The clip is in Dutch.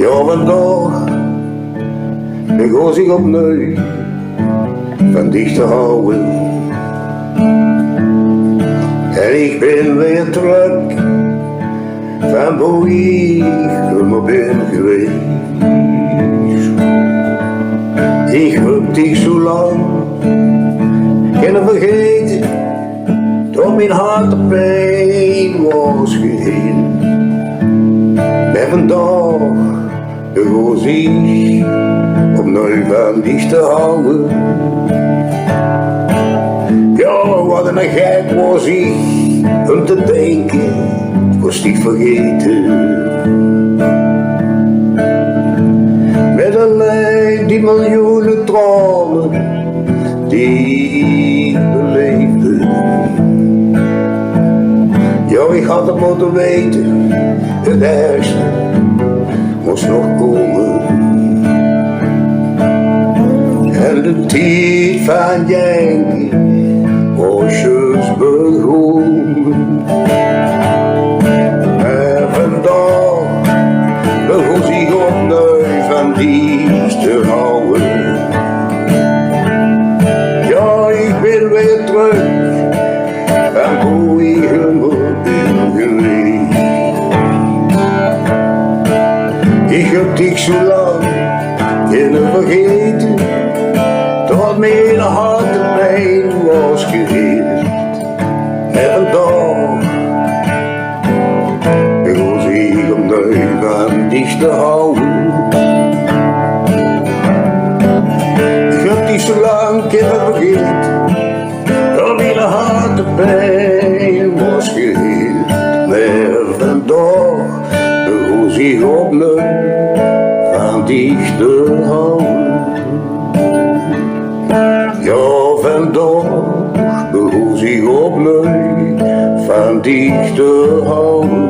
Ja, vandaag begon zich opnieuw van dich te houden. En ik ben weer terug van waar ik maar ben geweest. Ik heb dich zo lang kunnen vergeten, dat mijn hart op pijn was geheel. Maar vandaag begon zich opnieuw van dich te houden. Ja, wat een gek was ik om te denken, was niet vergeten. Met alleen die miljoenen tranen die ik beleefde. Ja, ik had het moeten weten, het ergste moest nog komen. En de tijd van janken was juist begonnen. En vandaag begon zich opnieuw van dich te houden. Ja, ik ben weer terug van hoe ik helemaal ben geweest. Ik heb dich zo lang kunnen vergeten, dat mijn hart de pijn was geheeld. En vandaag begon zich opnieuw van dich te houden. Ik heb dich zo lang kunnen vergeten, dat mijn hart de pijn was geheeld. Maar vandaag begon zich opnieuw van dich te houden. Ja, vandaag begon zich opnieuw van dich te houden.